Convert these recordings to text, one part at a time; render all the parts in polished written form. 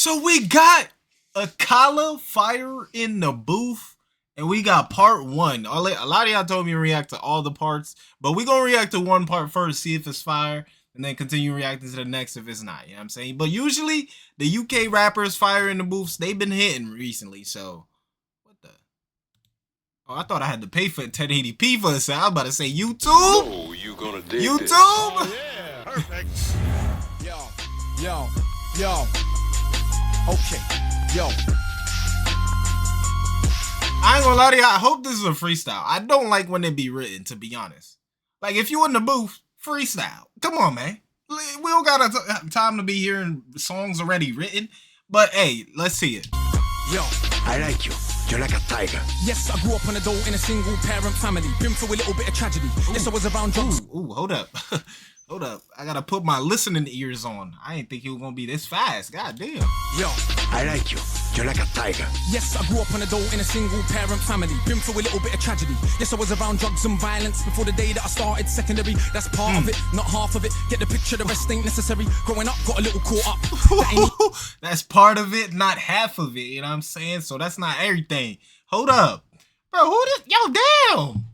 So we got AKALA Fire in the Booth, and we got part one. A lot of y'all told me to react to all the parts, but we gonna react to one part first, see if it's fire, and then continue reacting to the next if it's not, you know what I'm saying? But usually, the UK rappers Fire in the Booths, they've been hitting recently, so... What the... Oh, I thought I had to pay for 1080p for this. I was about to say YouTube? Oh, you gonna dig YouTube? this. Oh, yeah, perfect. Yo. Okay, yo. I ain't gonna lie to y'all, I hope this is a freestyle. I don't like when it be written, to be honest. Like, if you in the booth, freestyle. Come on, man. We don't got time to be hearing songs already written. But, hey, let's see it. Yo. I like you. You're like a tiger. Yes, I grew up on a dole in a single parent family. Been through a little bit of tragedy. Yes, I was around drugs. Ooh, hold up. Hold up. I gotta put my listening ears on. I didn't think he was gonna be this fast. God damn. Yo. I like you. You're like a tiger. Yes, I grew up on a dole in a single parent family. Been through a little bit of tragedy. Yes, I was around drugs and violence before the day that I started secondary. That's part of it, not half of it. Get the picture, the rest ain't necessary. Growing up, got a little caught up. That's part of it, not half of it. You know what I'm saying? So that's not everything. Hold up. Bro, who this? Yo, damn.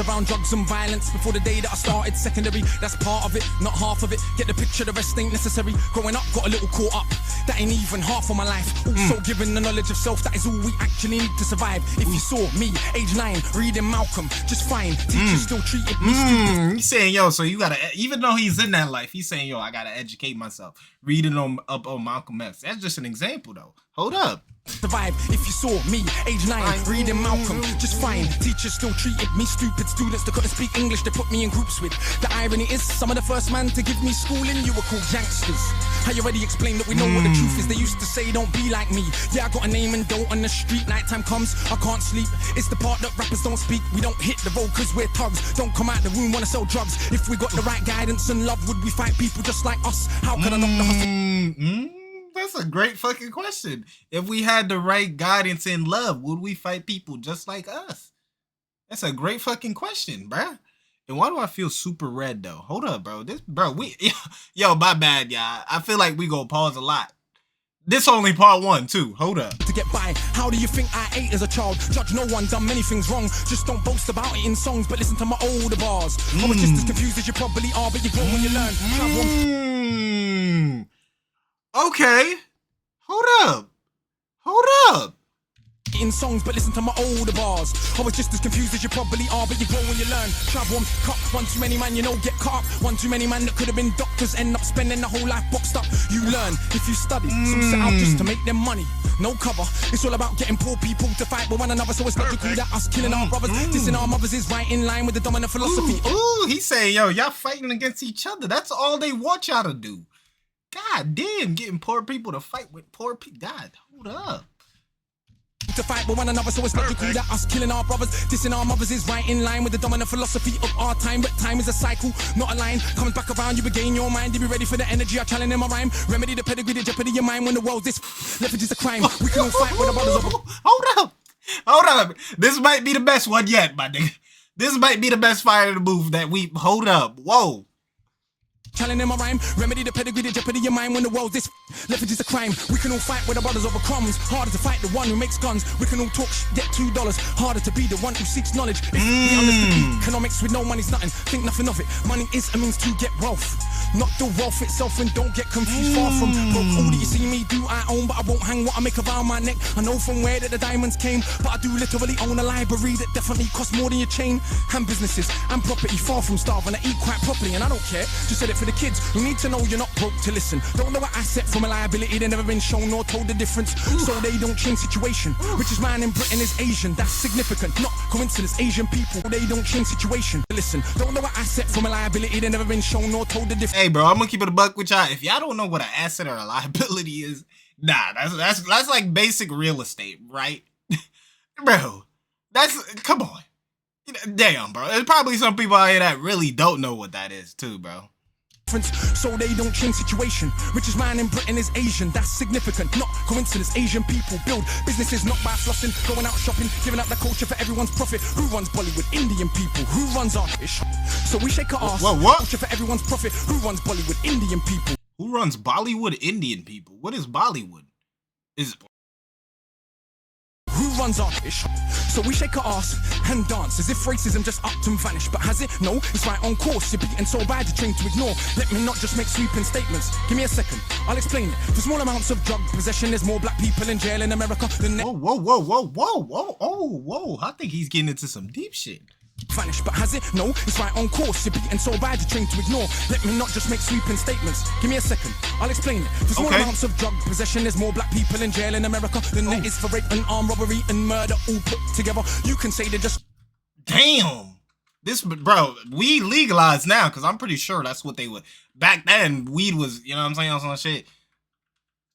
Around drugs and violence before the day that I started secondary. That's part of it, not half of it. Get the picture, the rest ain't necessary. Growing up, got a little caught up. That ain't even half of my life. Also given the knowledge of self, that is all we actually need to survive. If you saw me, age 9, reading Malcolm, just fine. Teachers still treated me stupid. He's saying, yo, so you gotta, even though he's in that life, he's saying, yo, I gotta educate myself. Reading up on Malcolm X. That's just an example, though. Hold up. Survive. If you saw me, age 9, reading Malcolm, just fine. Teachers still treated me stupid. Students that couldn't speak English, they put me in groups with. The irony is, some of the first man to give me schooling, you were called youngsters. I already explained that we know what the truth is. They used to say, don't be like me. Yeah, I got a name and dough on the street. Nighttime comes, I can't sleep. It's the part that rappers don't speak. We don't hit the road cause we're thugs. Don't come out the room, wanna sell drugs. If we got the right guidance and love, would we fight people just like us? How could I knock the hustle? That's a great fucking question. If we had the right guidance and love, would we fight people just like us? That's a great fucking question, bruh. And why do I feel super red though? Hold up, bro. Yo, my bad, y'all. I feel like we gonna pause a lot. This only part 1 too. Hold up. To get by, how do you think I ate as a child? Judge no one, done many things wrong. Just don't boast about it in songs, but listen to my older bars. I was just as confused as you probably are, but you grow when you learn. Okay. Hold up. In songs, but listen to my older bars. I was just as confused as you probably are, but you grow when you learn. Travel on cup, one too many man, you know, get caught up. One too many man that could have been doctors, end up spending the whole life boxed up. You learn if you study. Some set out just to make them money. No cover. It's all about getting poor people to fight with one another, so it's logical that us killing our brothers, dissing our mothers is right in line with the dominant philosophy. Ooh, he's saying, yo, y'all fighting against each other. That's all they want y'all to do. God damn, getting poor people to fight with poor people. God, hold up. To fight with one another, so it's logical that us killing our brothers, dissing our mothers is right in line with the dominant philosophy of our time. But time is a cycle, not a line. Comes back around, you regain your mind. You be ready for the energy I challenge in my rhyme. Remedy the pedigree, the jeopardy your mind when the world's this. Leverage is a crime. We can all fight with the brothers of. Hold up. This might be the best one yet, my nigga. This might be the best Fire in the Booth that we. Hold up. Whoa. Challenging my rhyme, remedy the pedigree, the jeopardy your mind when the world's this. Leverage is a crime. We can all fight with the brothers over crumbs. Harder to fight the one who makes guns. We can all talk get $2. Harder to be the one who seeks knowledge. If we understand economics with no money's nothing, think nothing of it. Money is a means to get wealth, not the wealth itself. And don't get confused. Far from broke. All that you see me do, I own, but I won't hang what I make around my neck. I know from where that the diamonds came, but I do literally own a library that definitely costs more than your chain. And businesses and property, far from starving. I eat quite properly, and I don't care. Just said it for the kids who need to know you're not broke to listen. Don't know an asset from a liability, they've never been shown or told the difference. So they don't change situation. Richest man in Britain is Asian, that's significant, not coincidence. Asian people, they don't change situation. Listen, don't know an asset from a liability, they've never been shown or told the difference. Hey bro, I'm gonna keep it a buck with y'all. If y'all don't know what an asset or a liability is, nah, that's like basic real estate, right? Bro, come on. Damn, bro. There's probably some people out here that really don't know what that is too, bro. So they don't change situation. Richest man in Britain is Asian, that's significant, not coincidence. Asian people build businesses not by flossing, going out shopping, giving up the culture for everyone's profit. Who runs Bollywood? Indian people. Who runs our ish? So we shake our ass. What? Culture for everyone's profit. Who runs Bollywood? Indian people. Who runs Bollywood? Indian people. What is Bollywood? Is Who runs our ish? So we shake our ass and dance as if racism just upped and vanished. But has it? No, it's right on course. You're beaten so bad you're trained to ignore. Let me not just make sweeping statements. Give me a second, I'll explain it. For small amounts of drug possession, there's more black people in jail in America than whoa. I think he's getting into some deep shit. Vanish, but has it? No, it's right on course. You're beaten so bad you're trained to ignore. Let me not just make sweeping statements. Give me a second, I'll explain it. For small amounts of drug possession, there's more black people in jail in America than there is for rape and armed robbery and murder all put together. You can say they're just... Damn. This, bro, weed legalized now, because I'm pretty sure that's what they would... Back then, weed was, you know what I'm saying, on some shit.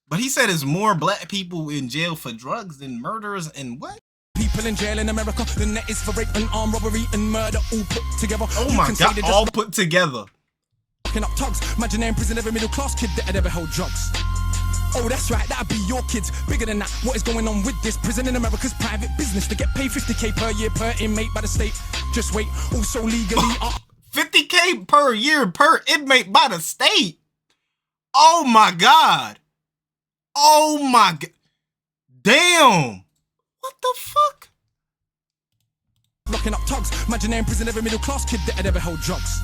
But he said there's more black people in jail for drugs than murderers and what? People in jail in America than there is for rape and armed robbery and murder all put together. Oh my God, all put together. Locking up tugs. Imagine in prison every middle class kid that had ever held drugs. Oh, that's right, that'd be your kids. Bigger than that, what is going on with this? Prison in America's private business. To get paid $50K per year per inmate by the state. Just wait, also legally... $50K per year per inmate by the state? Oh my God. Oh my God. Damn. What the fuck? Locking up tugs. Imagine in prison every middle class kid that had ever held drugs.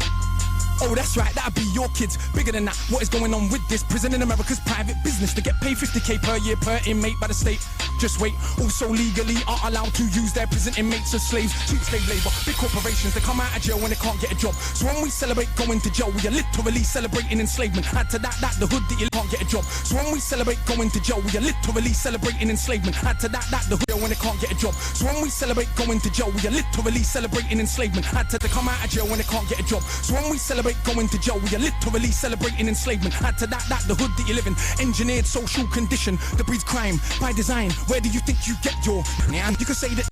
Oh, that's right, that'd be your kids. Bigger than that, what is going on with this? Prison in America's private business. To get paid $50K per year per inmate by the state. Just wait, also legally are allowed to use their prison inmates as slaves. Cheap slave labor, big corporations, they come out of jail when they can't get a job. So when we celebrate going to jail, we are literally celebrating enslavement. Add to that, the hood that you can't get a job. So when we celebrate going to jail, we are literally celebrating enslavement. Add to that, the hood when they can't get a job. So when we celebrate going to jail, we are literally celebrating enslavement. Add to they come out of jail when they can't get a job. So when we celebrate going to jail, we are literally celebrating enslavement. Add to that the hood that you live in. Engineered social condition that breeds crime by design. Where do you think you get your... And you can say that...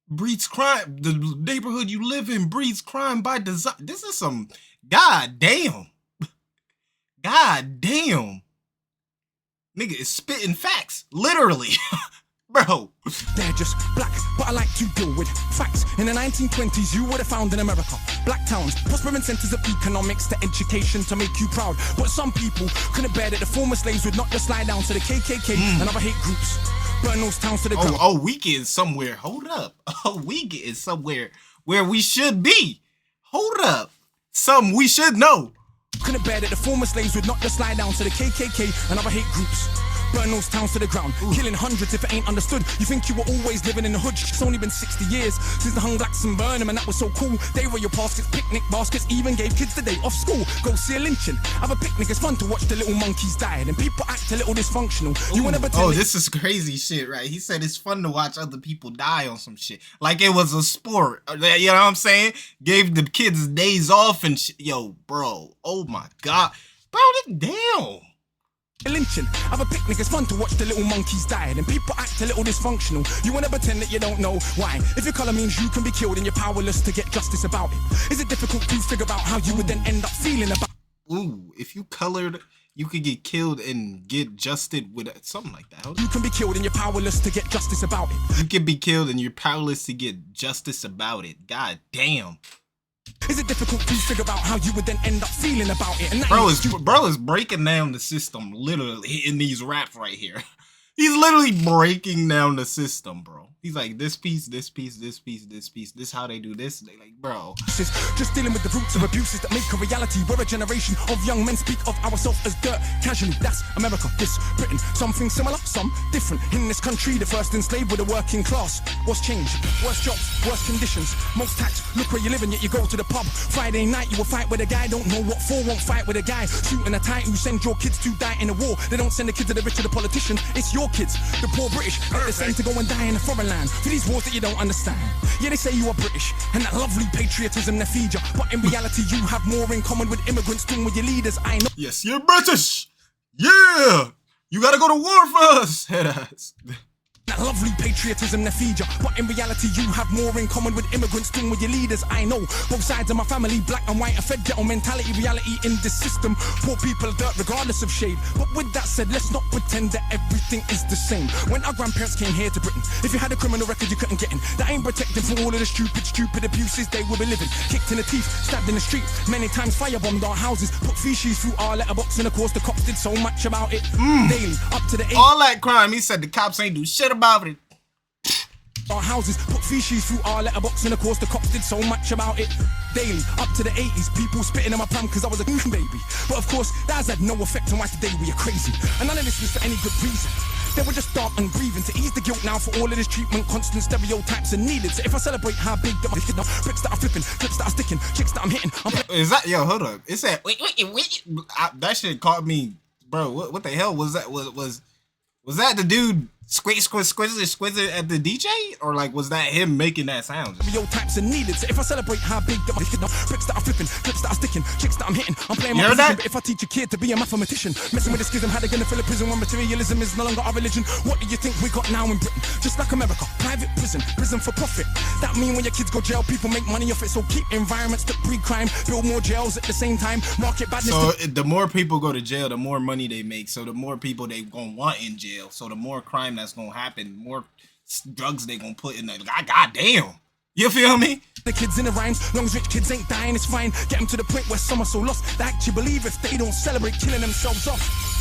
Breeds crime. The neighborhood you live in breeds crime by design. This is some... God damn. God damn. Nigga is spitting facts. Literally. Bro. They're just black, but I like to deal with facts. In the 1920s, you would have found in America black towns, prospering centers of economics to education to make you proud. But some people couldn't bear that the former slaves would not just lie down to the KKK and other hate groups. Burn those towns to the ground. Oh, we getting somewhere. Hold up. Oh, we getting somewhere where we should be. Hold up. Something we should know. Couldn't bear that the former slaves would not just lie down to the KKK and other hate groups. Burn those towns to the ground, killing hundreds if it ain't understood. You think you were always living in the hood? It's only been 60 years since the hung blacks and burned them, and that was so cool. They were your baskets, picnic baskets, even gave kids the day off school. Go see a lynching, have a picnic, it's fun to watch the little monkeys die, and people act a little dysfunctional. You wanna pretend? Oh, this is crazy shit, right? He said it's fun to watch other people die on some shit, like it was a sport. You know what I'm saying? Gave the kids days off and shit. Yo, bro. Oh my God, bro. Damn. Lynching, have a picnic, it's fun to watch the little monkeys die, and people act a little dysfunctional. You wanna pretend that you don't know why? If your colour means you can be killed and you're powerless to get justice about it, is it difficult to figure out how you would then end up feeling about? Ooh, if you colored, you could get killed and get justed with something like that. You can be killed and you're powerless to get justice about it. You can be killed and you're powerless to get justice about it. God damn. Is it difficult to figure out how you would then end up feeling about it? And bro is breaking down the system literally in these raps right here. He's literally breaking down the system, bro. He's like, this piece, this piece, this piece, this piece. This how they do this. They like, bro. Just dealing with the roots of abuses that make a reality. We're a generation of young men speak of ourselves as dirt casually. That's America, this Britain. Something similar, some different. In this country, the first enslaved were the working class. What's changed? Worse jobs, worse conditions. Most tax, look where you're living, yet you go to the pub. Friday night, you will fight with a guy. Don't know what for, won't fight with a guy. Shooting a tie who send your kids to die in a war. They don't send the kids to the rich or the politician. It's your kids, the poor British, that they send to go and die in a foreign land for these wars that you don't understand. Yeah, they say you are British and that lovely patriotism they feed you, but in reality you have more in common with immigrants than with your leaders. I know. Yes, you're British. Yeah, you gotta go to war for us. Head ass. That lovely patriotism they feed ya, but in reality you have more in common with immigrants than with your leaders. I know both sides of my family, black and white, are fed ghetto mentality, reality in this system. Poor people are dirt regardless of shade. But with that said, let's not pretend that everything is the same. When our grandparents came here to Britain, if you had a criminal record you couldn't get in. That ain't protected from all of the stupid abuses they will be living. Kicked in the teeth, stabbed in the street, many times firebombed our houses, put feces through our letterbox, and of course the cops did so much about it. Daily, up to the 8. All that crime, he said the cops ain't do shit about it. Our houses, put feces through our letterbox, and of course the cops did so much about it. Daily, up to the 80s, people spitting in my pram cause I was a baby. But of course, that has had no effect on why today we are crazy. And none of this was for any good reason. They were just dark and grieving to ease the guilt now for all of this treatment. Constant stereotypes are needed. So if I celebrate how big that my bricks that are flipping, clips that are sticking, chicks that I'm hitting, Is that, yo, hold up. It said, wait. That shit caught me, bro. What the hell was that? Was that the dude squizzing at the DJ? Or like, was that him making that sound? Stereotypes are needed. So if I celebrate how big that my bricks that are flipping, clips that are sticking, chicks that I'm hitting, I'm playing my position. But if I teach a kid to be a mathematician, messing with the schism, how they gonna fill a prison when materialism is no longer our religion? What do you think we got now in Britain? Just like America, private prison for profit. That mean when your kids go jail, people make money off it. So keep environments that breed crime, build more jails at the same time, market badness. So the more people go to jail, the more money they make. So the more people they gonna want in jail. So the more crime that's gonna happen, more drugs they gonna put in there. God damn. You feel me? The kids in the rhymes, long as rich kids ain't dying, it's fine. Get them to the point where some are so lost they actually believe if they don't celebrate killing themselves off.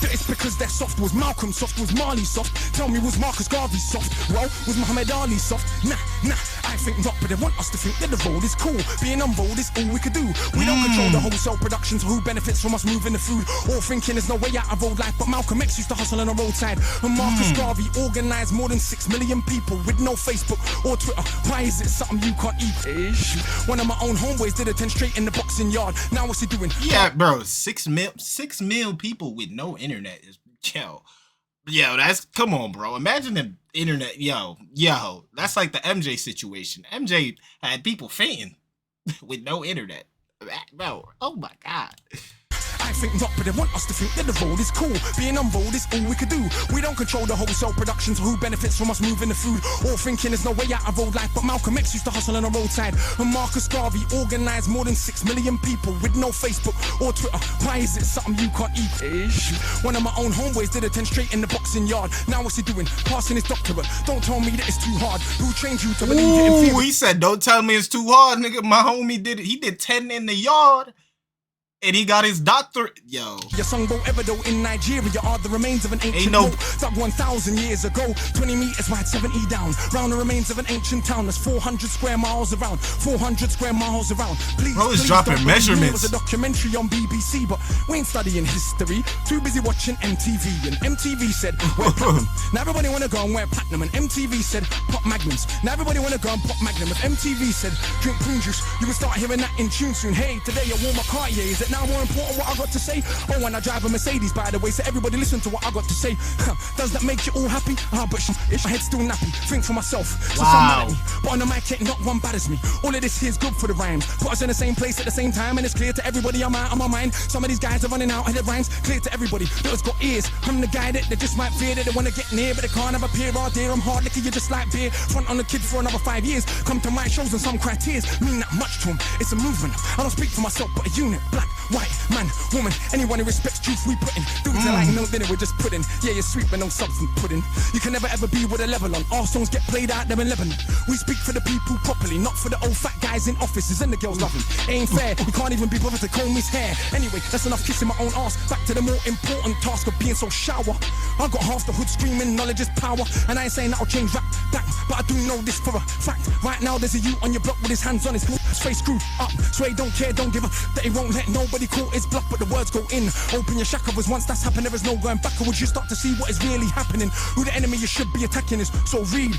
That it's because they're soft. Was Malcolm soft? Was Marley soft? Tell me, was Marcus Garvey soft? Well, was Muhammad Ali soft? Nah, I think not, but they want us to think that the road is cool. Being on road is all we could do. We don't control the wholesale production, so who benefits from us moving the food? All thinking there's no way out of road life, but Malcolm X used to hustle on the roadside. And Marcus Garvey organized more than 6 million people with no Facebook or Twitter. Why is it something you can't eat? One of my own homeboys did a 10 straight in the boxing yard. Now what's he doing? Yeah, bro, 6 mil people with no internet is yo, that's, come on, bro. Imagine the internet, yo, that's like the MJ situation. MJ had people fainting with no internet, bro. Oh my God. I think not, but they want us to think that the road is cool. Being on road is all we could do. We don't control the wholesale production, so who benefits from us moving the food? All thinking there's no way out of road life, but Malcolm X used to hustle on the roadside. And Marcus Garvey organized more than 6 million people with no Facebook or Twitter. Why is it something you can't eat? One of my own homeboys did a 10 straight in the boxing yard. Now what's he doing? Passing his doctorate. Don't tell me that it's too hard. Who trained you to believe it in theory? He said, don't tell me it's too hard, nigga. My homie did it. He did 10 in the yard. And he got his doctorate, yo. Your song boat Ever in Nigeria are the remains of an ancient boat dug 1,000 years ago. 20 meters wide, 70 down. Round the remains of an ancient town that's 400 square miles around. 400 square miles around. Please, bro, is dropping measurements. It was a documentary on BBC, but we ain't studying history. Too busy watching MTV. And MTV said, wear platinum. Now everybody wanna go and wear platinum. And MTV said, pop magnums. Now everybody wanna go and pop magnum. If MTV said, drink prune juice, you can start hearing that in tune soon. Hey, today I wore my Cartier. Is it now more important what I got to say? Oh, and I drive a Mercedes, by the way, so everybody listen to what I got to say. Does that make you all happy? But my head's still nappy. Think for myself. So some mad at me, but on the mic, ain't not one bad as me. All of this here's good for the rhymes. Put us in the same place at the same time, and it's clear to everybody I'm out of my mind. Some of these guys are running out of their rhymes. Clear to everybody that has got ears. I'm the guy that they just might fear, that they wanna get near, but they can't have a peer. Oh dear, I'm hard liquor, you just like beer. Front on the kid for another 5 years. Come to my shows and some criteria mean that much to him. It's a movement. I don't speak for myself, but a unit. Black, white, man, woman, anyone who respects truth we put in. Dudes are like milk dinner, we're just pudding. Yeah, you're sweet but no substance pudding. You can never ever be with a level on. Our songs get played out there in Lebanon. We speak for the people properly, not for the old fat guys in offices and the girls loving. Ain't fair, you can't even be bothered to comb his hair. Anyway, that's enough kissing my own ass. Back to the more important task of being so shower. I got half the hood screaming, knowledge is power. And I ain't saying that'll change rap, that, but I do know this for a fact. Right now there's a youth on your block with his hands on his face screwed up. So he don't care, don't give a that he won't let nobody call his bluff, but the words go in. Open your chakras, once that's happened there is no going backwards. You start to see what is really happening. Who the enemy you should be attacking is. So read,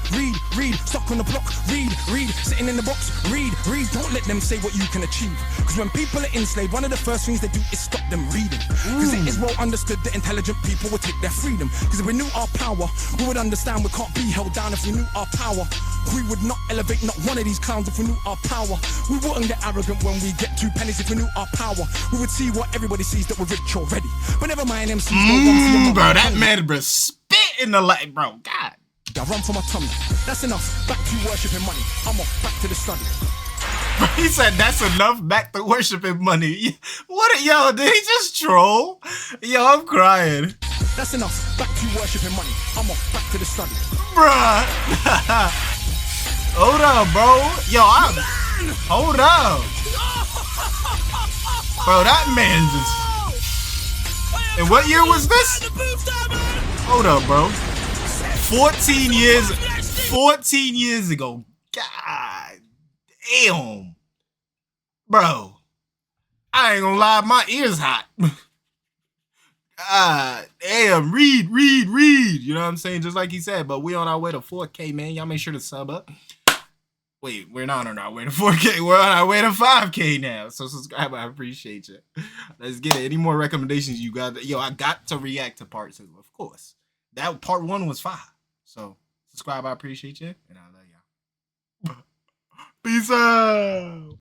stuck on the block, read, sitting in the box, read, don't let them say what you can achieve. Cause when people are enslaved, one of the first things they do is stop them reading. Cause it is well understood that intelligent people would take their freedom. Cause if we knew our power, we would understand we can't be held down. If we knew our power, we would not elevate not one of these clowns. If we knew our power, we wouldn't get arrogant when we get 2 pennies. If we knew our power, we would see what everybody sees, that we're rich already. But never mind MCs, bro, that man, bro, spit in the light, bro. God I run for my tummy. That's enough. Back to worshiping money. I'm off back to the study. He said that's enough. Back to worshiping money. What? Yo, did he just troll? Yo, I'm crying. That's enough. Back to worshiping money. I'm off back to the study. Bruh. Hold up, bro. Yo, hold up. Bro, that man just... And what year was this? Hold up, bro. 14 years ago. God damn. Bro. I ain't gonna lie, my ears hot. Damn, read. You know what I'm saying? Just like he said, but we on our way to 4K, man. Y'all make sure to sub up. Wait, we're not on our way to 4K. We're on our way to 5K now. So subscribe. I appreciate you. Let's get it. Any more recommendations you got? Yo, I got to react to part 2, of course. That part 1 was fire. So subscribe. I appreciate you. And I love y'all. Peace out.